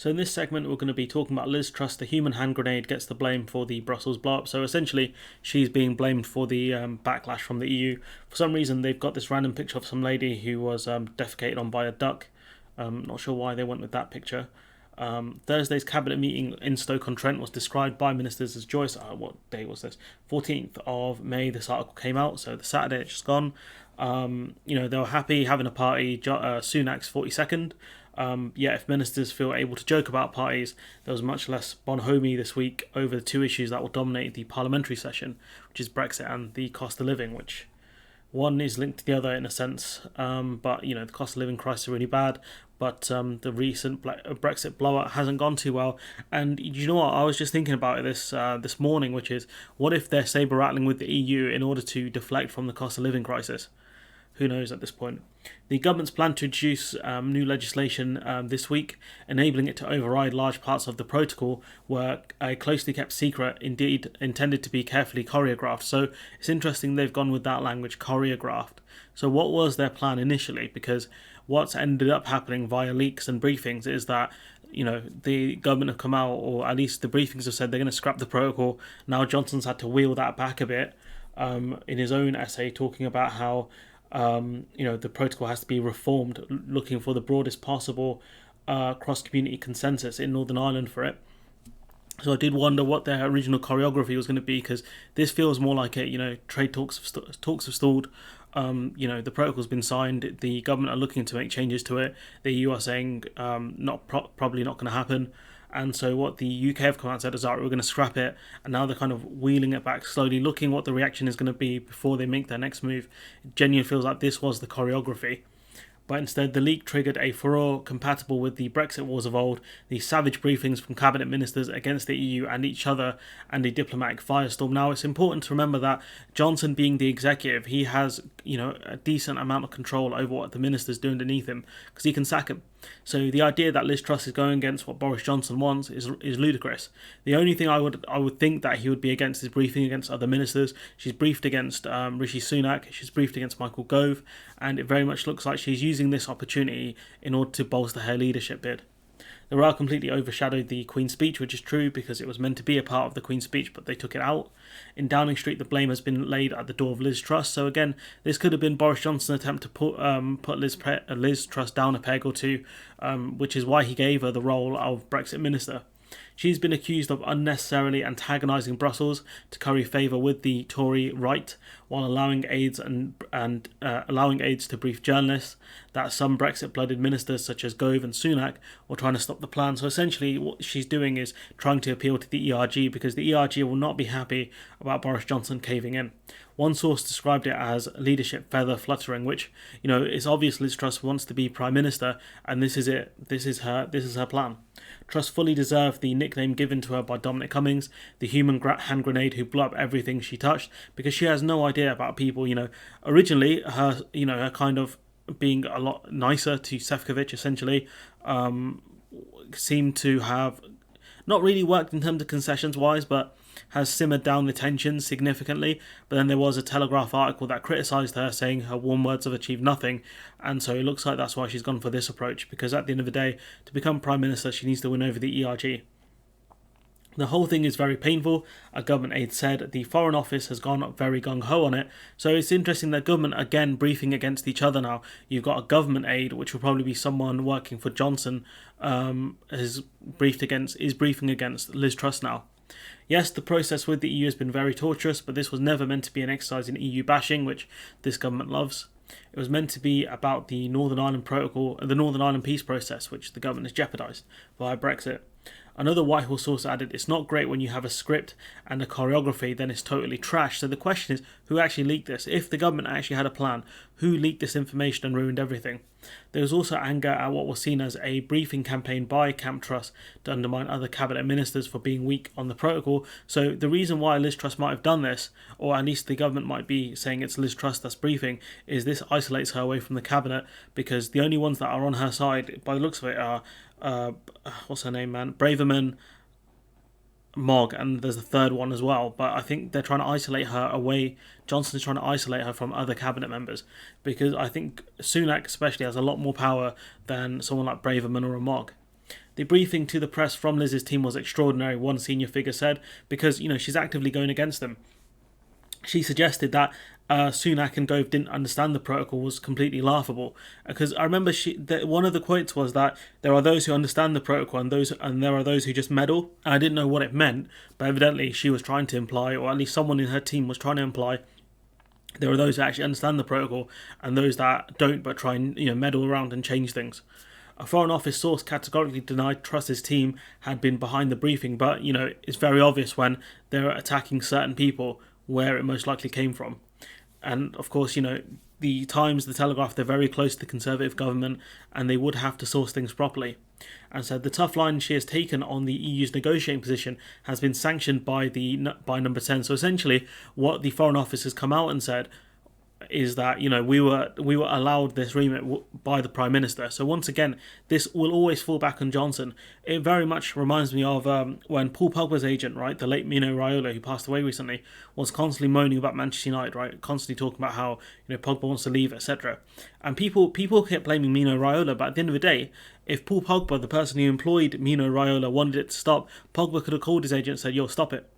So in this segment, we're going to be talking about Liz Truss. The human hand grenade gets the blame for the Brussels blow-up. So essentially, she's being blamed for the backlash from the EU. For some reason, they've got this random picture of some lady who was defecated on by a duck. Not sure why they went with that picture. Thursday's cabinet meeting in Stoke-on-Trent was described by ministers as joyous. What day was this? 14th of May. This article came out, so the Saturday it's just gone. They were happy having a party. Sunak's 42nd. Yet if ministers feel able to joke about parties, there was much less bonhomie this week over the two issues that will dominate the parliamentary session, which is Brexit and the cost of living, which one is linked to the other in a sense. But the cost of living crisis is really bad. But the recent Brexit blowout hasn't gone too well. And you know what? I was just thinking about this morning, which is, what if they're saber rattling with the EU in order to deflect from the cost of living crisis? Who knows at this point? The government's plan to introduce new legislation this week, enabling it to override large parts of the protocol, were a closely kept secret, indeed intended to be carefully choreographed. So it's interesting they've gone with that language, choreographed. So what was their plan initially? Because what's ended up happening via leaks and briefings is that the government have come out, or at least the briefings have said they're going to scrap the protocol. Now Johnson's had to wheel that back a bit in his own essay, talking about how the protocol has to be reformed, looking for the broadest possible cross-community consensus in Northern Ireland for it. So I did wonder what their original choreography was going to be, because this feels more like trade talks have stalled. The protocol's been signed. The government are looking to make changes to it. The EU are saying probably not going to happen. And so what the UK have come out and said is, we're going to scrap it. And now they're kind of wheeling it back slowly, looking what the reaction is going to be before they make their next move. It genuinely feels like this was the choreography. But instead, the leak triggered a furore compatible with the Brexit wars of old, the savage briefings from cabinet ministers against the EU and each other, and a diplomatic firestorm. Now, it's important to remember that Johnson, being the executive, he has a decent amount of control over what the ministers do underneath him, because he can sack him. So the idea that Liz Truss is going against what Boris Johnson wants is ludicrous. The only thing I would think that he would be against is briefing against other ministers. She's briefed against Rishi Sunak, she's briefed against Michael Gove, and it very much looks like she's using this opportunity in order to bolster her leadership bid. The row completely overshadowed the Queen's speech, which is true because it was meant to be a part of the Queen's speech, but they took it out. In Downing Street, the blame has been laid at the door of Liz Truss. So again, this could have been Boris Johnson's attempt to put Liz Truss down a peg or two, which is why he gave her the role of Brexit minister. She's been accused of unnecessarily antagonising Brussels to curry favour with the Tory right, while allowing aides to brief journalists that some Brexit-blooded ministers such as Gove and Sunak were trying to stop the plan. So essentially what she's doing is trying to appeal to the ERG, because the ERG will not be happy about Boris Johnson caving in. One source described it as leadership feather fluttering, which, it's obvious Liz Truss wants to be Prime Minister, and this is it. This is her plan. Truss fully deserved the nickname given to her by Dominic Cummings, the human hand grenade who blew up everything she touched, because she has no idea about people. Originally her kind of being a lot nicer to Sefcovic, essentially, seemed to have not really worked in terms of concessions wise, but has simmered down the tensions significantly. But then there was a Telegraph article that criticised her, saying her warm words have achieved nothing, and so it looks like that's why she's gone for this approach, because at the end of the day, to become Prime Minister, she needs to win over the ERG. The whole thing is very painful. A government aide said the Foreign Office has gone very gung-ho on it. So it's interesting that government, again, briefing against each other now. You've got a government aide, which will probably be someone working for Johnson, is briefing against Liz Truss now. Yes, the process with the EU has been very torturous, but this was never meant to be an exercise in EU bashing, which this government loves. It was meant to be about the Northern Ireland Protocol and the Northern Ireland peace process, which the government has jeopardised via Brexit. Another Whitehall source added, it's not great when you have a script and a choreography, then it's totally trash. So the question is, who actually leaked this? If the government actually had a plan, who leaked this information and ruined everything? There was also anger at what was seen as a briefing campaign by Camp Truss to undermine other cabinet ministers for being weak on the protocol. So the reason why Liz Truss might have done this, or at least the government might be saying it's Liz Truss that's briefing, is this isolates her away from the cabinet, because the only ones that are on her side, by the looks of it, are what's her name, man? Braverman, Mogg, and there's a third one as well. But I think they're trying to isolate her away. Johnson's trying to isolate her from other cabinet members, because I think Sunak especially has a lot more power than someone like Braverman or a Mogg. The briefing to the press from Liz's team was extraordinary, one senior figure said, because she's actively going against them. She suggested that Sunak and Gove didn't understand the protocol was completely laughable. Because I remember one of the quotes was that there are those who understand the protocol and there are those who just meddle. I didn't know what it meant, but evidently she was trying to imply, or at least someone in her team was trying to imply, there are those who actually understand the protocol and those that don't, but try and meddle around and change things. A Foreign Office source categorically denied Truss's team had been behind the briefing, but it's very obvious when they're attacking certain people where it most likely came from. And of course, the Times, the Telegraph, they're very close to the Conservative government and they would have to source things properly. And so the tough line she has taken on the EU's negotiating position has been sanctioned by Number 10. So essentially what the Foreign Office has come out and said is that we were allowed this remit by the Prime Minister. So once again, this will always fall back on Johnson. It very much reminds me of when Paul Pogba's agent, right, the late Mino Raiola, who passed away recently, was constantly moaning about Manchester United, right, constantly talking about how Pogba wants to leave, etc. And people kept blaming Mino Raiola, but at the end of the day, if Paul Pogba, the person who employed Mino Raiola, wanted it to stop, Pogba could have called his agent and said, "Yo, stop it."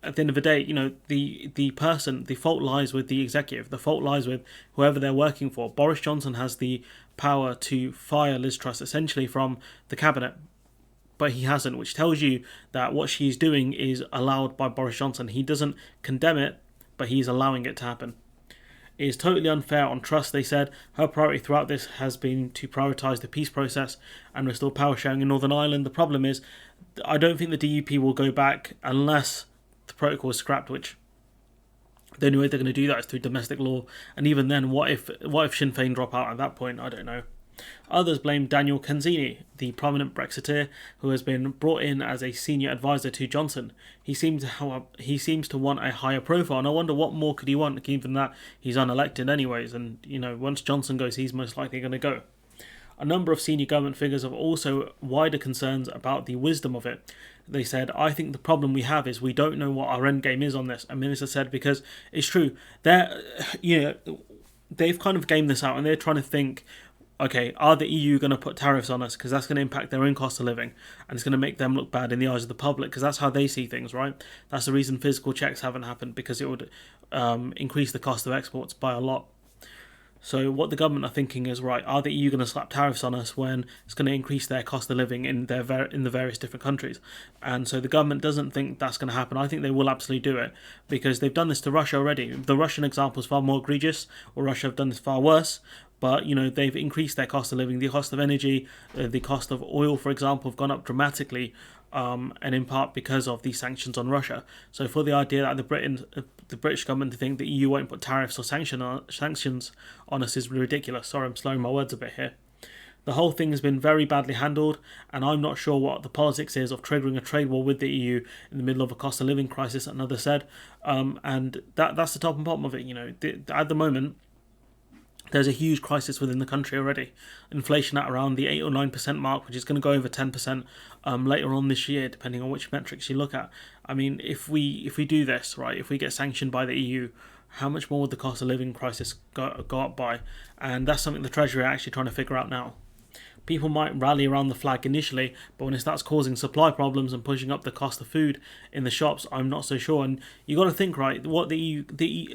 At the end of the day, the fault lies with the executive. The fault lies with whoever they're working for. Boris Johnson has the power to fire Liz Truss essentially from the cabinet, but he hasn't, which tells you that what she's doing is allowed by Boris Johnson. He doesn't condemn it, but he's allowing it to happen. It is totally unfair on Truss, they said. Her priority throughout this has been to prioritise the peace process and restore power sharing in Northern Ireland. The problem is, I don't think the DUP will go back unless the protocol is scrapped, which the only way they're going to do that is through domestic law. And even then, what if Sinn Féin drop out at that point? I don't know. Others blame Daniel Canzini, the prominent Brexiteer who has been brought in as a senior advisor to Johnson. He seems to want a higher profile, and I wonder what more could he want, given that he's unelected anyways, and once Johnson goes, he's most likely going to go. A number of senior government figures have also wider concerns about the wisdom of it. They said, "I think the problem we have is we don't know what our end game is on this." A minister said, because it's true, they've kind of gamed this out and they're trying to think, okay, are the EU going to put tariffs on us because that's going to impact their own cost of living and it's going to make them look bad in the eyes of the public, because that's how they see things, right? That's the reason physical checks haven't happened, because it would increase the cost of exports by a lot. So what the government are thinking is, right, are the EU going to slap tariffs on us when it's going to increase their cost of living in the various different countries? And so the government doesn't think that's going to happen. I think they will absolutely do it, because they've done this to Russia already. The Russian example is far more egregious, or Russia have done this far worse. But, they've increased their cost of living. The cost of energy, the cost of oil, for example, have gone up dramatically, and in part because of these sanctions on Russia. So for the idea that the British government to think the EU won't put tariffs or sanctions on us is ridiculous. Sorry, I'm slowing my words a bit here. The whole thing has been very badly handled, and I'm not sure what the politics is of triggering a trade war with the EU in the middle of a cost of living crisis, another said. And that's the top and bottom of it. At the moment, there's a huge crisis within the country already. Inflation at around the 8 or 9% mark, which is going to go over 10% later on this year, depending on which metrics you look at. I mean, if we do this, right, if we get sanctioned by the EU, how much more would the cost of living crisis go up by? And that's something the Treasury are actually trying to figure out now. People might rally around the flag initially, but when it starts causing supply problems and pushing up the cost of food in the shops, I'm not so sure. And you got to think, right, what the EU,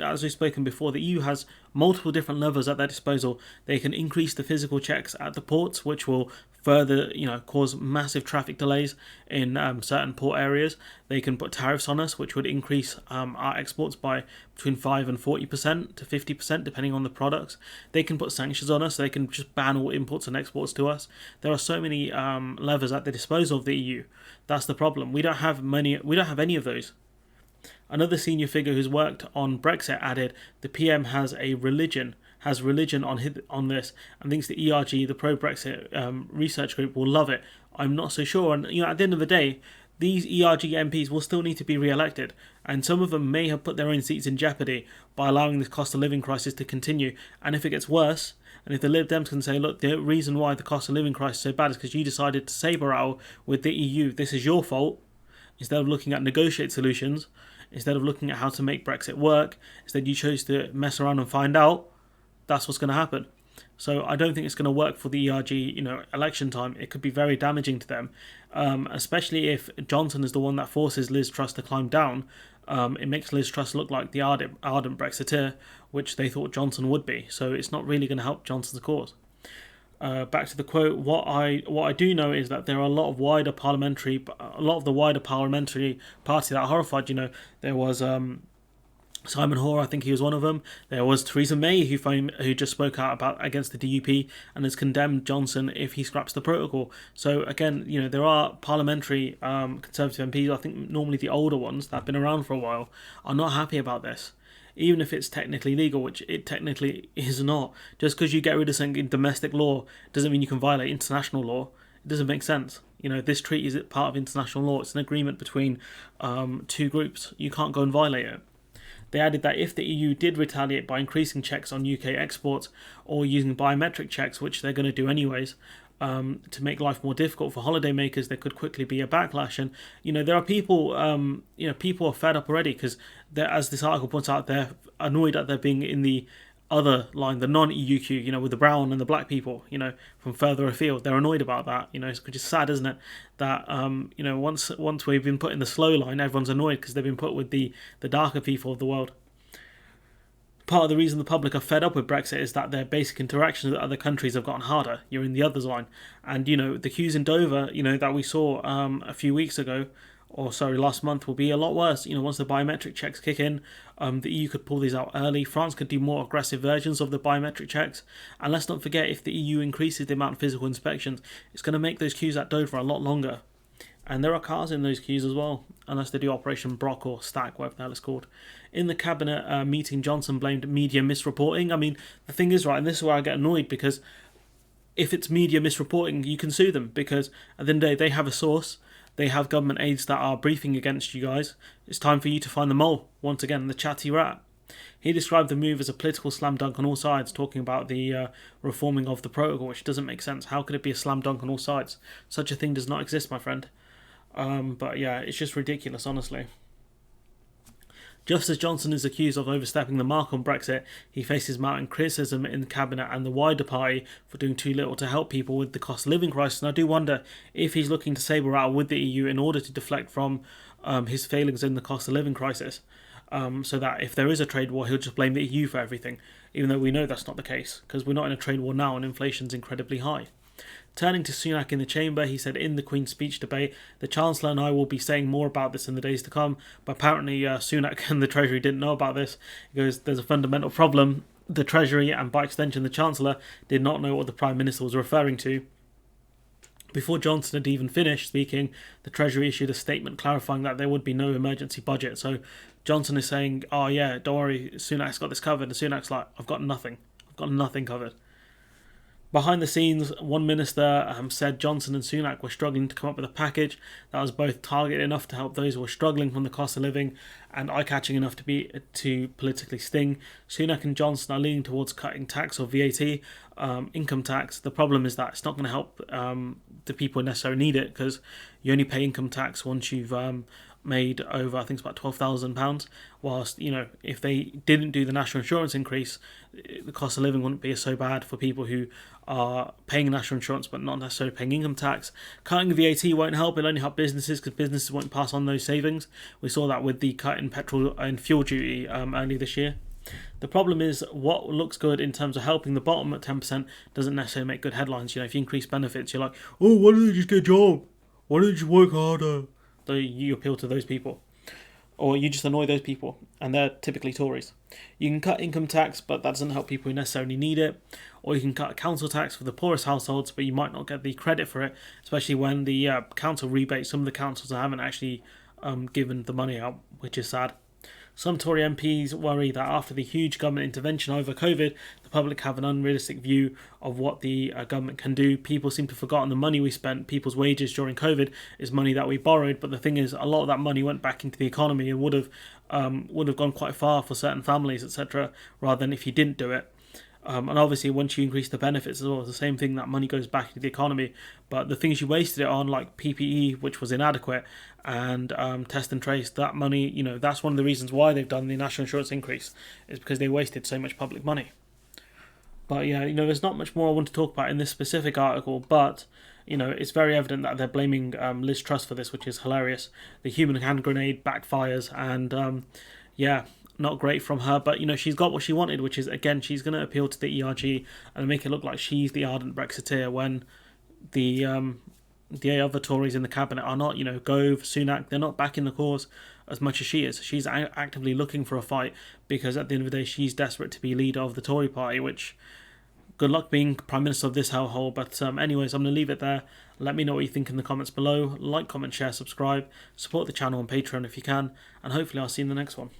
as we've spoken before, the EU has multiple different levers at their disposal. They can increase the physical checks at the ports, which will further, cause massive traffic delays in certain port areas. They can put tariffs on us, which would increase our exports by between 5 and 40% to 50%, depending on the products. They can put sanctions on us. They can just ban all imports and exports to us. There are so many levers at the disposal of the EU. That's the problem. We don't have any of those. Another senior figure who's worked on Brexit added, the PM has religion on this, and thinks the ERG, the pro-Brexit research group, will love it. I'm not so sure. And at the end of the day, these ERG MPs will still need to be re-elected, and some of them may have put their own seats in jeopardy by allowing this cost of living crisis to continue. And if it gets worse, and if the Lib Dems can say, look, the reason why the cost of living crisis is so bad is because you decided to sabre out with the EU, this is your fault, instead of looking at negotiate solutions, instead of looking at how to make Brexit work, instead you chose to mess around and find out, that's what's going to happen. So I don't think it's going to work for the ERG, election time. It could be very damaging to them, especially if Johnson is the one that forces Liz Truss to climb down. It makes Liz Truss look like the ardent Brexiteer, which they thought Johnson would be. So it's not really going to help Johnson's cause. Back to the quote. What I do know is that there are a lot of the wider parliamentary party that are horrified. There was Simon Hoare, I think he was one of them. There was Theresa May, who just spoke out against the DUP and has condemned Johnson if he scraps the protocol. So again, there are parliamentary Conservative MPs. I think normally the older ones that have been around for a while are not happy about this, even if it's technically legal, which it technically is not. Just because you get rid of something in domestic law doesn't mean you can violate international law. It doesn't make sense. This treaty is part of international law. It's an agreement between two groups. You can't go and violate it. They added that if the EU did retaliate by increasing checks on UK exports or using biometric checks, which they're going to do anyways, to make life more difficult for holidaymakers, there could quickly be a backlash. And there are people, people are fed up already because, as this article points out, they're annoyed at there being in the other line, the non-EU queue, with the brown and the black people, from further afield. They're annoyed about that, it's just sad, isn't it? That, once we've been put in the slow line, everyone's annoyed because they've been put with the darker people of the world. Part of the reason the public are fed up with Brexit is that their basic interactions with other countries have gotten harder. You're in the others line. And, the queues in Dover, that we saw a few weeks ago, last month, will be a lot worse. Once the biometric checks kick in, the EU could pull these out early. France could do more aggressive versions of the biometric checks. And let's not forget, if the EU increases the amount of physical inspections, it's going to make those queues at Dover a lot longer. And there are cars in those queues as well, unless they do Operation Brock or Stack, whatever the hell it's called. In the cabinet meeting, Johnson blamed media misreporting. I mean, the thing is, right, and this is where I get annoyed, because if it's media misreporting, you can sue them, because at the end of the day, they have a source. They have government aides that are briefing against you guys. It's time for you to find the mole, once again, the chatty rat. He described the move as a political slam dunk on all sides, talking about the reforming of the protocol, which doesn't make sense. How could it be a slam dunk on all sides? Such a thing does not exist, my friend. But yeah, it's just ridiculous, honestly. Just as Johnson is accused of overstepping the mark on Brexit, he faces mounting criticism in the cabinet and the wider party for doing too little to help people with the cost of living crisis. And I do wonder if he's looking to sabre out with the EU in order to deflect from his failings in the cost of living crisis, so that if there is a trade war, he'll just blame the EU for everything, even though we know that's not the case, because we're not in a trade war now and inflation's incredibly high. Turning to Sunak in the chamber, he said in the Queen's speech debate, the Chancellor and I will be saying more about this in the days to come, but apparently Sunak and the Treasury didn't know about this. He goes, there's a fundamental problem. The Treasury, and by extension the Chancellor, did not know what the Prime Minister was referring to. Before Johnson had even finished speaking, the Treasury issued a statement clarifying that there would be no emergency budget. So Johnson is saying, oh yeah, don't worry, Sunak's got this covered, and Sunak's like, I've got nothing covered. Behind the scenes, one minister said Johnson and Sunak were struggling to come up with a package that was both targeted enough to help those who were struggling from the cost of living and eye-catching enough to politically sting. Sunak and Johnson are leaning towards cutting tax or VAT, income tax. The problem is that it's not going to help the people who necessarily need it, because you only pay income tax once you've made over, I think it's about £12,000, whilst, if they didn't do the national insurance increase, the cost of living wouldn't be so bad for people who are paying national insurance but not necessarily paying income tax. Cutting the VAT won't help. It'll only help businesses, because businesses won't pass on those savings. We saw that with the cut in petrol and fuel duty earlier this year. The problem is, what looks good in terms of helping the bottom at 10% doesn't necessarily make good headlines. If you increase benefits, you're like, oh, why don't you just get a job? Why don't you work harder? So you appeal to those people, or you just annoy those people, and they're typically Tories. You can cut income tax, but that doesn't help people who necessarily need it. Or you can cut council tax for the poorest households, but you might not get the credit for it, especially when the council rebate, some of the councils haven't actually given the money out, which is sad. Some Tory MPs worry that after the huge government intervention over COVID, the public have an unrealistic view of what the government can do. People seem to have forgotten the money we spent, people's wages during COVID, is money that we borrowed. But the thing is, a lot of that money went back into the economy and would have gone quite far for certain families, etc., rather than if you didn't do it. And obviously, once you increase the benefits as well, it's the same thing, that money goes back into the economy. But the things you wasted it on, like PPE, which was inadequate, and test and trace, that money, that's one of the reasons why they've done the national insurance increase, is because they wasted so much public money. But yeah, there's not much more I want to talk about in this specific article, but it's very evident that they're blaming Liz Truss for this, which is hilarious. The human hand grenade backfires, and yeah, not great from her. But she's got what she wanted, which is, again, she's going to appeal to the ERG and make it look like she's the ardent Brexiteer when the other Tories in the cabinet are not. Gove, Sunak, they're not backing the cause as much as she is. She's actively looking for a fight because at the end of the day, she's desperate to be leader of the Tory party, which good luck being Prime Minister of this hellhole. But anyways, I'm going to leave it there. Let me know what you think in the comments below. Like, comment, share, subscribe. Support the channel on Patreon if you can. And hopefully I'll see you in the next one.